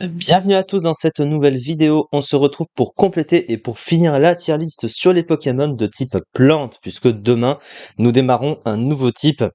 Bienvenue à tous dans cette nouvelle vidéo. On se retrouve pour compléter et pour finir la tier list sur les Pokémon de type plante, puisque demain nous démarrons un nouveau type.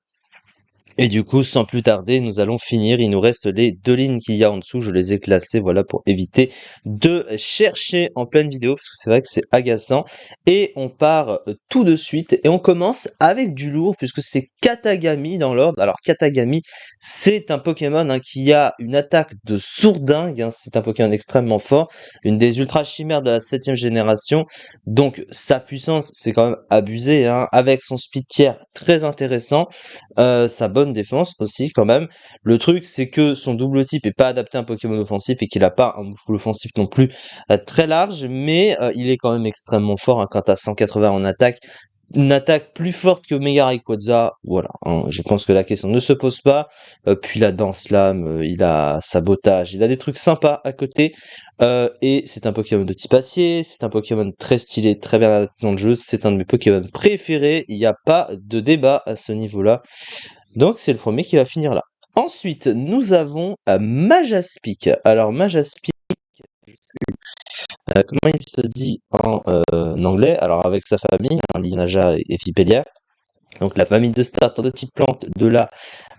Et du coup, sans plus tarder, nous allons finir. Il nous reste les deux lignes qu'il y a en dessous. Je les ai classées, voilà, pour éviter de chercher en pleine vidéo, parce que c'est vrai que c'est agaçant. Et on part tout de suite. Et on commence avec du lourd, puisque c'est Katagami dans l'ordre. Alors, Katagami, c'est un Pokémon qui a une attaque de sourdingue. C'est un Pokémon extrêmement fort. Une des ultra chimères de la 7ème génération. Donc, sa puissance, c'est quand même abusé, avec son speed tier très intéressant. Sa bonne défense aussi quand même. Le truc c'est que son double type est pas adapté à un Pokémon offensif et qu'il a pas un boucle offensif non plus très large, mais il est quand même extrêmement fort quand t'as 180 en attaque. Une attaque plus forte que Mega Rayquaza, voilà, je pense que la question ne se pose pas. Puis la danse lame, il a sabotage, il a des trucs sympas à côté. Et c'est un Pokémon de type acier, c'est un Pokémon très stylé, très bien adapté dans le jeu, c'est un de mes Pokémon préférés, il n'y a pas de débat à ce niveau-là. Donc c'est le premier qui va finir là. Ensuite, nous avons Majaspic. Alors Majaspic, comment il se dit en anglais? Alors avec sa famille, Linaja et Fipelia. Donc la famille de starters de type plante de la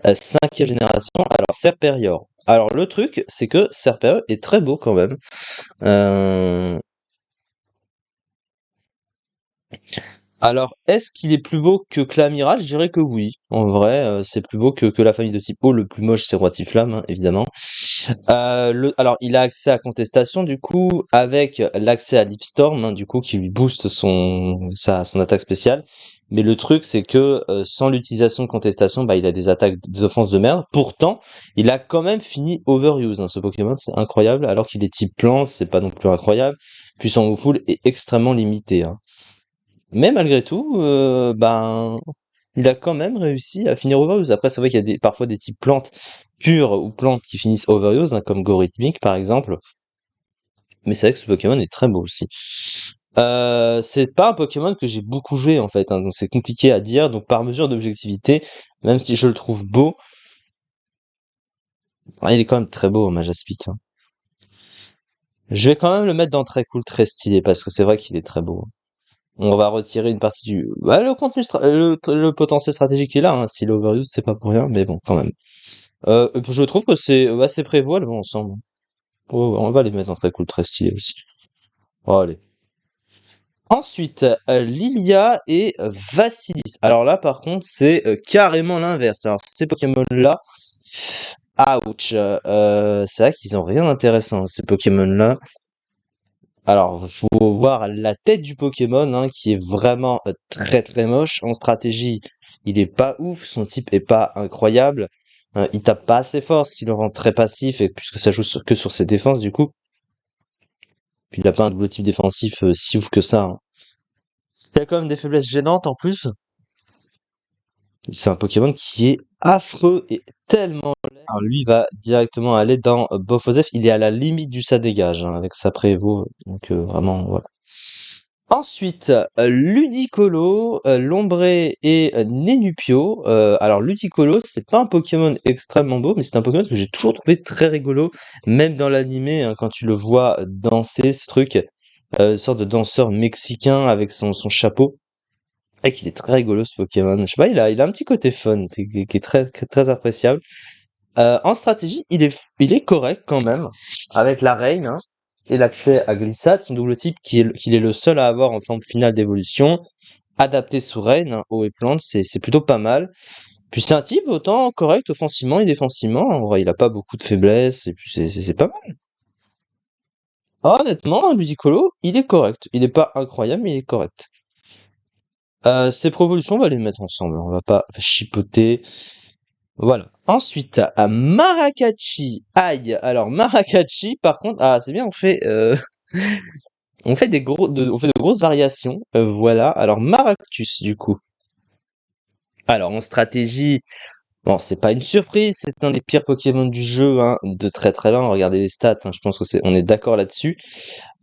5e génération. Alors Serperior. Alors le truc, c'est que Serperior est très beau quand même. Alors, est-ce qu'il est plus beau que Clamiral? Je dirais que oui. En vrai, c'est plus beau que la famille de type eau. Le plus moche, c'est Roi Tiflamme, évidemment. Alors, il a accès à Contestation, du coup, avec l'accès à Leaf Storm, du coup, qui lui booste son attaque spéciale. Mais le truc, c'est que sans l'utilisation de Contestation, il a des offenses de merde. Pourtant, il a quand même fini Overuse, ce Pokémon, c'est incroyable. Alors qu'il est type plante, c'est pas non plus incroyable. Puis son move est extrêmement limité. Mais malgré tout, il a quand même réussi à finir Overuse. Après, c'est vrai qu'il y a parfois des types plantes pures ou plantes qui finissent Overuse, comme Gorithmic par exemple. Mais c'est vrai que ce Pokémon est très beau aussi. C'est pas un Pokémon que j'ai beaucoup joué en fait, donc c'est compliqué à dire. Donc par mesure d'objectivité, même si je le trouve beau, il est quand même très beau, Majaspic. Je vais quand même le mettre dans très cool, très stylé, parce que c'est vrai qu'il est très beau. On va retirer une partie du... le contenu, le potentiel stratégique est là, si l'overuse, c'est pas pour rien, mais bon, quand même. Je trouve que c'est prévoit, elles vont ensemble. Oh, on va les mettre dans très cool, très stylé aussi. Oh, allez. Ensuite, Lilia et Vassilis. Alors là, par contre, c'est carrément l'inverse. Alors, ces Pokémon-là, ouch. C'est vrai qu'ils ont rien d'intéressant, ces Pokémon-là. Alors, faut voir la tête du Pokémon, qui est vraiment très très moche. En stratégie, il est pas ouf, son type est pas incroyable. Il tape pas assez fort, ce qui le rend très passif, et puisque ça joue que sur ses défenses du coup. Puis il a pas un double type défensif si ouf que ça. Il a quand même des faiblesses gênantes en plus. C'est un Pokémon qui est affreux et tellement laid. Alors lui, il va directement aller dans Bofosef. Il est à la limite du ça dégage, avec sa prévo. Donc vraiment, voilà. Ensuite, Ludicolo, Lombré et Nenupio. Alors Ludicolo, c'est pas un Pokémon extrêmement beau, mais c'est un Pokémon que j'ai toujours trouvé très rigolo, même dans l'animé, quand tu le vois danser, ce truc, une sorte de danseur mexicain avec son chapeau. Et qu'il est très rigolo ce Pokémon. Je sais pas, il a un petit côté fun, qui est très, très appréciable. En stratégie, il est correct quand même, avec la Reine, et l'accès à Glissade, son double type, qu'il est le seul à avoir en forme finale d'évolution, adapté sous Reine, eau et plante, c'est plutôt pas mal. Puis c'est un type autant correct offensivement et défensivement, en vrai, il a pas beaucoup de faiblesses, et puis c'est pas mal. Honnêtement, Ludicolo, il est correct. Il est pas incroyable, mais il est correct. Ces provolutions, on va les mettre ensemble, on va pas chipoter. Voilà. Ensuite, à Maracaichi. Aïe. Alors, Maracaichi, par contre, c'est bien, on fait on fait de grosses variations. Voilà. Alors, Maractus, du coup. Alors, en stratégie, bon, c'est pas une surprise, c'est un des pires Pokémon du jeu, de très très loin. Regardez les stats, je pense que on est d'accord là-dessus.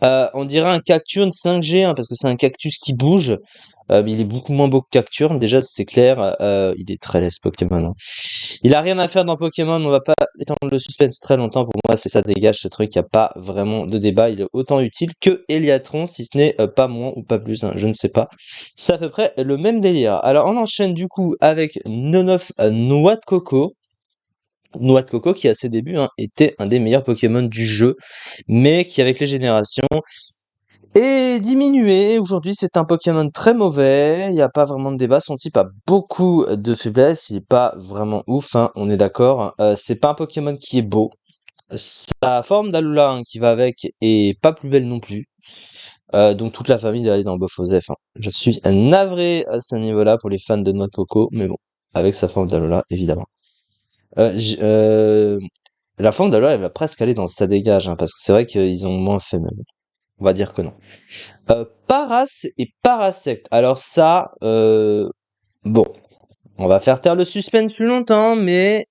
On dirait un Cacturne 5G, parce que c'est un cactus qui bouge. Mais il est beaucoup moins beau que Cacturne, déjà c'est clair, il est très laid ce Pokémon, hein. Il a rien à faire dans Pokémon, on va pas étendre le suspense très longtemps, pour moi c'est ça dégage ce truc, y a pas vraiment de débat, il est autant utile que Eliatron, si ce n'est pas moins ou pas plus, hein, je ne sais pas. C'est à peu près le même délire. Alors on enchaîne du coup avec Nonoff Noix de Coco. Noix de Coco qui à ses débuts était un des meilleurs Pokémon du jeu, mais qui avec les générations est diminué. Aujourd'hui c'est un Pokémon très mauvais, il n'y a pas vraiment de débat, son type a beaucoup de faiblesses, il est pas vraiment ouf, hein, on est d'accord. C'est pas un Pokémon qui est beau. Sa forme d'Alola qui va avec est pas plus belle non plus. Donc toute la famille doit aller dans Bofosef, hein. Je suis navré à ce niveau-là pour les fans de Noix de Coco, mais bon, avec sa forme d'Alola évidemment. La forme d'Alola elle va presque aller dans ça dégage, hein, parce que c'est vrai qu'ils ont moins fait même. On va dire que non. Paras et Parasect. Alors ça, bon, on va faire taire le suspense plus longtemps, mais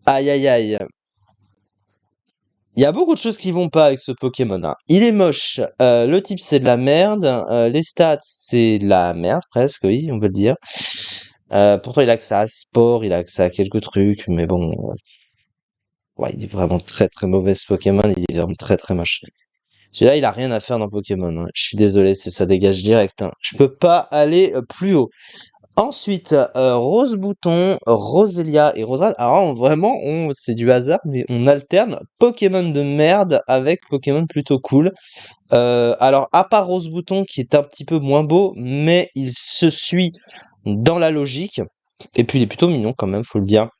aïe aïe aïe. Il y a beaucoup de choses qui vont pas avec ce Pokémon, hein. Il est moche, le type c'est de la merde, les stats c'est de la merde presque, oui, on peut le dire. Pourtant il a accès à sport, il a accès à quelques trucs, mais bon, ouais, il est vraiment très très mauvais ce Pokémon, il est vraiment très très moche. Celui-là, il a rien à faire dans Pokémon, hein. Je suis désolé, c'est ça dégage direct, hein. Je peux pas aller plus haut. Ensuite, Rose Bouton, Roselia et Rosade. Alors vraiment, c'est du hasard, mais on alterne Pokémon de merde avec Pokémon plutôt cool. Alors, à part Rose Bouton, qui est un petit peu moins beau, mais il se suit dans la logique. Et puis, il est plutôt mignon quand même, faut le dire.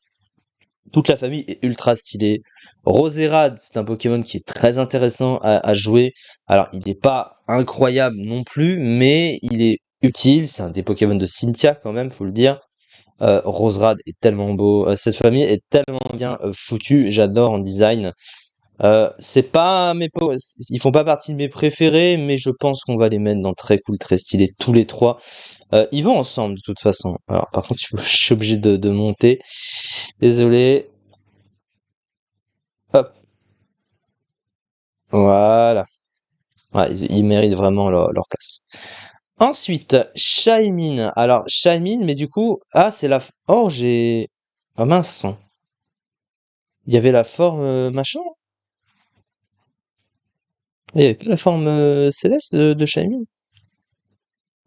Toute la famille est ultra stylée. Roserade, c'est un Pokémon qui est très intéressant à jouer. Alors, il n'est pas incroyable non plus, mais il est utile. C'est un des Pokémon de Cynthia quand même, faut le dire. Roserade est tellement beau. Cette famille est tellement bien foutue. J'adore en design. C'est pas ils font pas partie de mes préférés, mais je pense qu'on va les mettre dans très cool, très stylé, tous les trois. Ils vont ensemble de toute façon. Alors, par contre, je suis obligé de monter. Désolé. Hop. Voilà. Ouais, ils méritent vraiment leur place. Ensuite, Shaymin. Alors, Shaymin, mais du coup, c'est oh, j'ai. Ah mince. Il y avait la forme machin? Il y avait pas la forme céleste de Shaymin?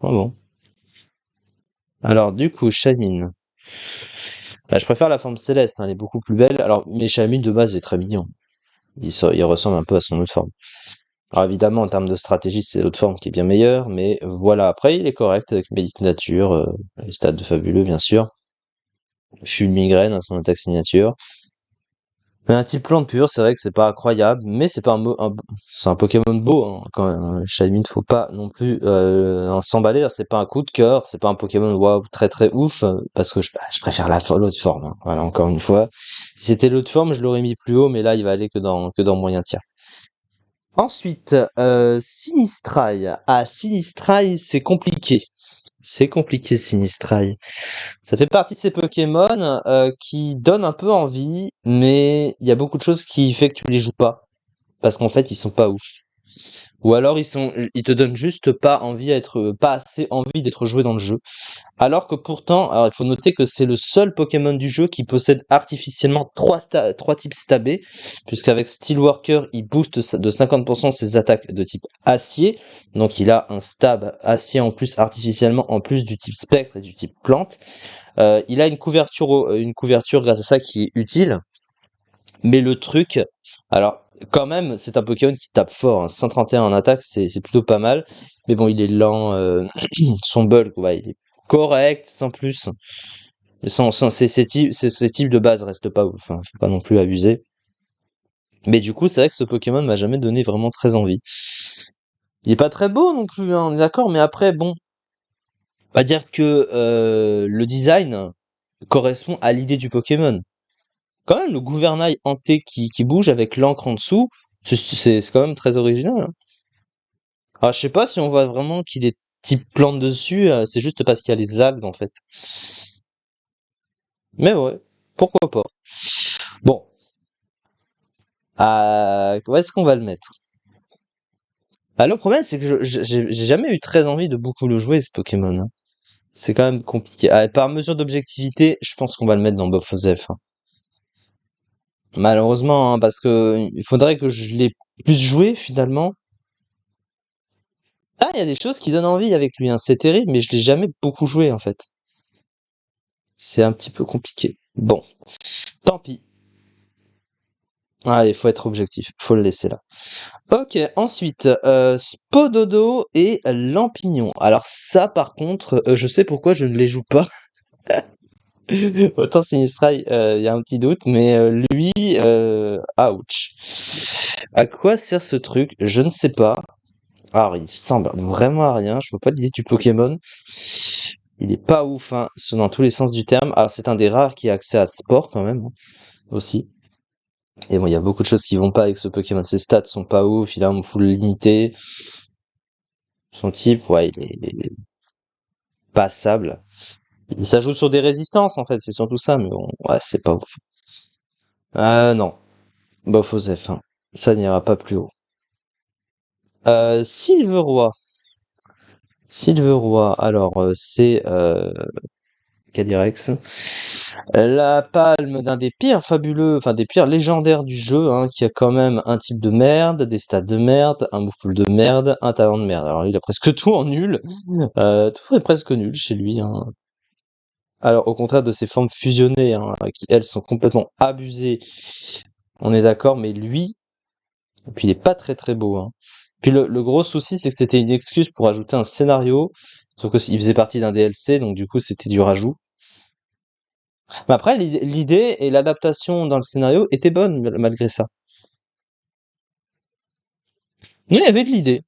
Ah bon. Alors, du coup, Shaymin. Bah, je préfère la forme céleste, hein, elle est beaucoup plus belle. Alors, mais Shaymin de base est très mignon. Il ressemble un peu à son autre forme. Alors évidemment, en termes de stratégie, c'est l'autre forme qui est bien meilleure, mais voilà. Après, il est correct avec Médite Nature, les stats de fabuleux, bien sûr. Fulmigraine, hein, son attaque signature. Mais un type plante pur, c'est vrai que c'est pas incroyable, mais c'est pas c'est un Pokémon beau, hein, quand même, hein. Shaymin, faut pas non plus s'emballer, c'est pas un coup de cœur, c'est pas un Pokémon waouh très très ouf, parce que je préfère l'autre forme, hein. Voilà, encore une fois. Si c'était l'autre forme, je l'aurais mis plus haut, mais là, il va aller que dans moyen tiers. Ensuite, Sinistrai. Ah, Sinistrai, c'est compliqué. C'est compliqué, Sinistrai. Ça fait partie de ces Pokémon qui donnent un peu envie, mais il y a beaucoup de choses qui fait que tu les joues pas. Parce qu'en fait, ils sont pas ouf. Ou alors ils te donnent juste pas assez envie d'être joué dans le jeu. Alors que pourtant, alors il faut noter que c'est le seul Pokémon du jeu qui possède artificiellement trois types stabés, puisqu'avec Steelworker, il booste de 50% ses attaques de type acier, donc il a un stab acier en plus artificiellement, en plus du type spectre et du type plante. Il a une couverture grâce à ça qui est utile, mais le truc, alors quand même, c'est un Pokémon qui tape fort, hein. 131 en attaque, c'est plutôt pas mal, mais bon, il est lent, son bulk, ouais, il est correct, sans plus. Ces types de base restent pas ouf, hein, faut pas non plus abuser. Mais du coup, c'est vrai que ce Pokémon m'a jamais donné vraiment très envie. Il est pas très beau non plus, hein, on est d'accord, mais après, bon, on va dire que le design correspond à l'idée du Pokémon. Quand même, le gouvernail hanté qui bouge avec l'encre en dessous, c'est quand même très original, hein. Alors, je sais pas si on voit vraiment qu'il est type plante dessus, c'est juste parce qu'il y a les algues en fait. Mais ouais, pourquoi pas. Bon, où est-ce qu'on va le mettre? Ah, le problème, c'est que j'ai jamais eu très envie de beaucoup le jouer, ce Pokémon, hein. C'est quand même compliqué. Ah, par mesure d'objectivité, je pense qu'on va le mettre dans Bofosef, hein. Malheureusement, hein, parce que il faudrait que je l'ai plus joué finalement. Ah, il y a des choses qui donnent envie avec lui, hein. C'est terrible, mais je l'ai jamais beaucoup joué en fait. C'est un petit peu compliqué. Bon, tant pis. Ah, il faut être objectif, faut le laisser là. Ok, ensuite, Spododo et Lampignon. Alors ça, par contre, je sais pourquoi je ne les joue pas. Autant Sinistrai, il y a un petit doute, mais lui, ouch. À quoi sert ce truc? Je ne sais pas. Alors, il semble vraiment à rien. Je vois pas l'idée du Pokémon. Il est pas ouf, hein, dans tous les sens du terme. Alors, c'est un des rares qui a accès à sport quand même, hein, aussi. Et bon, il y a beaucoup de choses qui vont pas avec ce Pokémon. Ses stats sont pas ouf. Il a un full limité. Son type, ouais, il est passable. Ça joue sur des résistances, en fait. C'est surtout ça, mais bon, ouais, c'est pas ouf. Non. Bof aux F1. Ça n'ira pas plus haut. Silveroi. Silveroi, alors c'est Calyrex. La palme d'un des pires fabuleux, enfin des pires légendaires du jeu, hein, qui a quand même un type de merde, des stats de merde, un bouffle de merde, un talent de merde. Alors il a presque tout en nul. Tout est presque nul chez lui, hein. Alors au contraire de ses formes fusionnées, hein, qui elles sont complètement abusées, on est d'accord, mais lui, et puis il est pas très très beau, hein. Puis le gros souci, c'est que c'était une excuse pour ajouter un scénario, sauf qu'il faisait partie d'un DLC, donc du coup c'était du rajout. Mais après, l'idée et l'adaptation dans le scénario étaient bonnes malgré ça. Oui, il y avait de l'idée.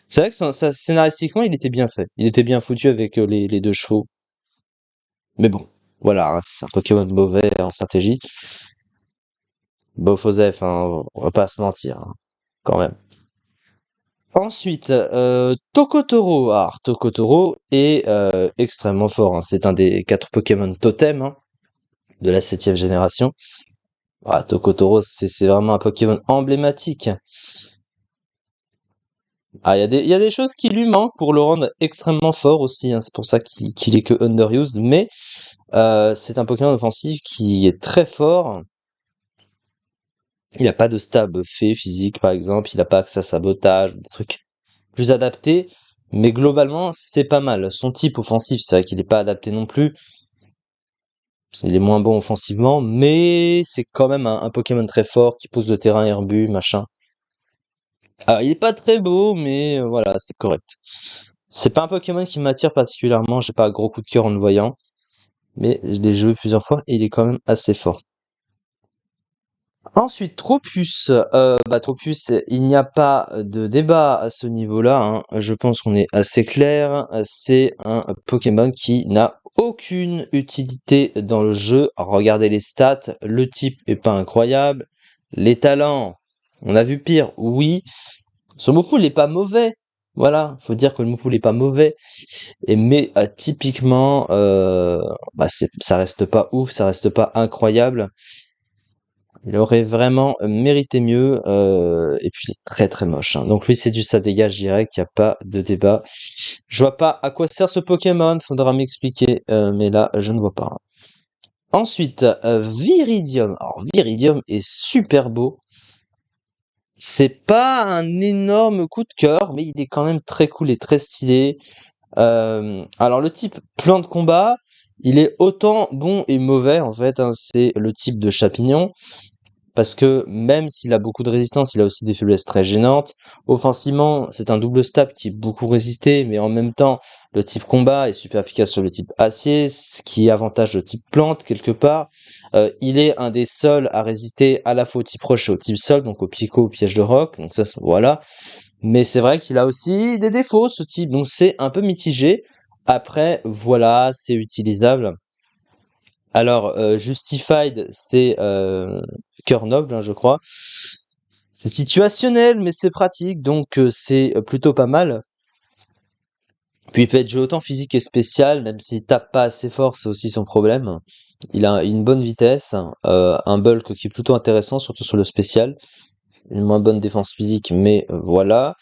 C'est vrai que scénaristiquement, il était bien fait. Il était bien foutu avec les deux chevaux. Mais bon, voilà, hein, c'est un Pokémon mauvais en stratégie. Bofosef, hein, on va pas se mentir, hein, quand même. Ensuite, Tokotoro. Alors, Tokotoro est extrêmement fort, hein. C'est un des 4 Pokémon totem, hein, de la 7e génération. Ah, Tokotoro, c'est vraiment un Pokémon emblématique. Ah, il y a des choses qui lui manquent pour le rendre extrêmement fort aussi, hein. C'est pour ça qu'il est que underused, mais c'est un Pokémon offensif qui est très fort. Il a pas de stab fait physique, par exemple. Il a pas accès à sabotage, des trucs plus adaptés. Mais globalement, c'est pas mal. Son type offensif, c'est vrai qu'il est pas adapté non plus. Il est moins bon offensivement, mais c'est quand même un Pokémon très fort qui pousse le terrain herbu, machin. Ah, il est pas très beau, mais voilà, c'est correct. C'est pas un Pokémon qui m'attire particulièrement, j'ai pas un gros coup de cœur en le voyant, mais je l'ai joué plusieurs fois et il est quand même assez fort. Ensuite, Tropius. Tropius, il n'y a pas de débat à ce niveau-là, hein. Je pense qu'on est assez clair. C'est un Pokémon qui n'a aucune utilité dans le jeu. Regardez les stats, le type est pas incroyable. Les talents, on a vu pire, oui. Son Moufou, il est pas mauvais. Voilà, faut dire que le Moufou, il est pas mauvais. Mais typiquement, ça reste pas ouf, ça reste pas incroyable. Il aurait vraiment mérité mieux, et puis il est très très moche, hein. Donc lui, c'est du ça dégage direct, il n'y a pas de débat. Je vois pas à quoi sert ce Pokémon, faudra m'expliquer, mais là, je ne vois pas, hein. Ensuite, Viridium. Alors Viridium est super beau. C'est pas un énorme coup de cœur, mais il est quand même très cool et très stylé. Alors le type plan de combat, il est autant bon et mauvais en fait, hein. C'est le type de champignon. Parce que même s'il a beaucoup de résistance, il a aussi des faiblesses très gênantes. Offensivement, c'est un double stab qui est beaucoup résisté, mais en même temps, le type combat est super efficace sur le type acier, ce qui avantage le type plante quelque part. Il est un des seuls à résister à la fois au type roche et au type sol, donc au pico, au piège de roc. Donc ça, voilà. Mais c'est vrai qu'il a aussi des défauts, ce type, donc c'est un peu mitigé. Après, voilà, c'est utilisable. Alors, Justified, c'est Cœur Noble, hein, je crois. C'est situationnel, mais c'est pratique, donc c'est plutôt pas mal. Puis il peut être joué autant physique et spécial, même s'il tape pas assez fort, c'est aussi son problème. Il a une bonne vitesse, un bulk qui est plutôt intéressant, surtout sur le spécial. une moins bonne défense physique, mais voilà.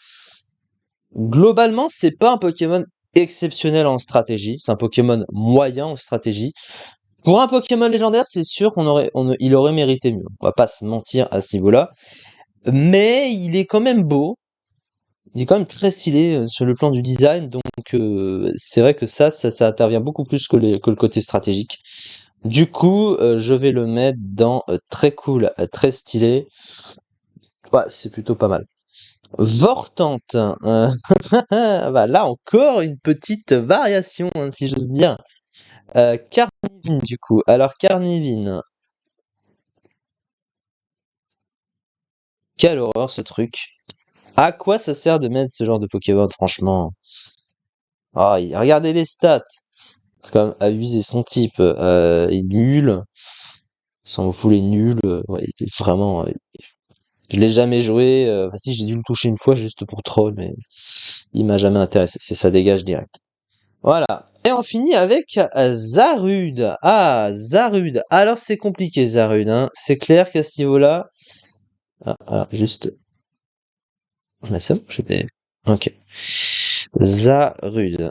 Globalement, c'est pas un Pokémon exceptionnel en stratégie, c'est un Pokémon moyen en stratégie. Pour un Pokémon légendaire, c'est sûr il aurait mérité mieux. On va pas se mentir à ce niveau-là. Mais il est quand même beau. Il est quand même très stylé sur le plan du design. Donc c'est vrai que ça intervient beaucoup plus que le côté stratégique. Du coup, je vais le mettre dans très cool, très stylé. Ouais, c'est plutôt pas mal. Vortante. Bah là encore une petite variation, hein, si j'ose dire. Carnivine du coup. Alors Carnivine. Quelle horreur ce truc. À quoi ça sert de mettre ce genre de Pokémon, franchement? Ah, regardez les stats. C'est quand même abusé. Son type est nul. Son full est nul. Ouais, il est vraiment. Je l'ai jamais joué. Enfin, si, j'ai dû le toucher une fois juste pour troll, mais il m'a jamais intéressé. C'est ça dégage direct. Voilà. Et on finit avec Zarude. Ah, Zarude. Alors c'est compliqué, Zarude, hein. C'est clair qu'à ce niveau-là. Ah, alors, juste. Mais c'est bon, j'étais. Ok. Zarude.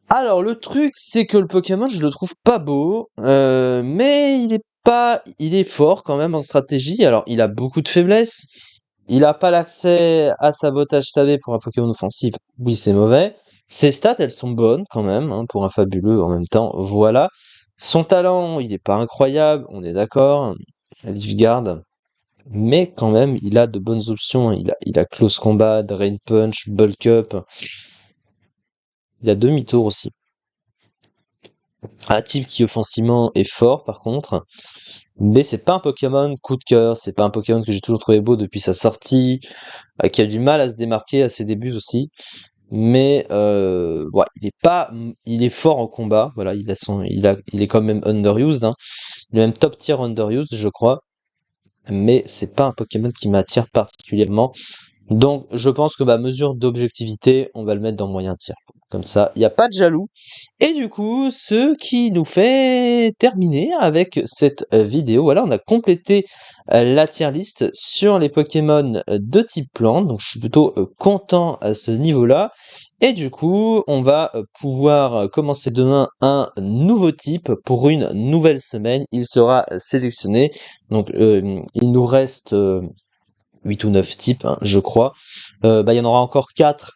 Alors le truc, c'est que le Pokémon, je le trouve pas beau, mais il est fort quand même en stratégie. Alors il a beaucoup de faiblesses. Il a pas l'accès à sabotage tabé pour un Pokémon offensif. Oui, c'est mauvais. Ses stats, elles sont bonnes quand même, hein, pour un fabuleux en même temps. Voilà. Son talent, il est pas incroyable, on est d'accord. Leafguard. Mais quand même, il a de bonnes options. Il a Close Combat, Drain Punch, Bulk Up. Il a demi-tour aussi. Un type qui offensivement est fort par contre, mais c'est pas un Pokémon coup de cœur, c'est pas un Pokémon que j'ai toujours trouvé beau depuis sa sortie, qui a du mal à se démarquer à ses débuts aussi. Mais ouais, il est fort en combat, voilà, il est quand même underused, hein. Il est même top tier underused, je crois, mais c'est pas un Pokémon qui m'attire particulièrement. Donc, je pense que mesure d'objectivité, on va le mettre dans moyen tiers. Comme ça, il n'y a pas de jaloux. Et du coup, ce qui nous fait terminer avec cette vidéo. Voilà, on a complété la tier list sur les Pokémon de type plante. Donc, je suis plutôt content à ce niveau-là. Et du coup, on va pouvoir commencer demain un nouveau type pour une nouvelle semaine. Il sera sélectionné. Donc, il nous reste 8 ou 9 types, hein, je crois. Il y en aura encore 4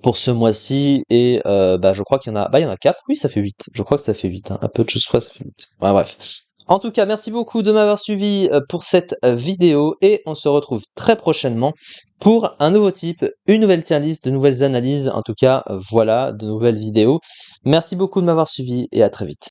pour ce mois-ci et je crois qu'il y en a 4. Oui, ça fait 8. Je crois que ça fait 8, hein. À peu de choses près, ça fait 8. Ouais, bref. En tout cas, merci beaucoup de m'avoir suivi pour cette vidéo et on se retrouve très prochainement pour un nouveau type, une nouvelle tier list, de nouvelles analyses. En tout cas, voilà, de nouvelles vidéos. Merci beaucoup de m'avoir suivi et à très vite.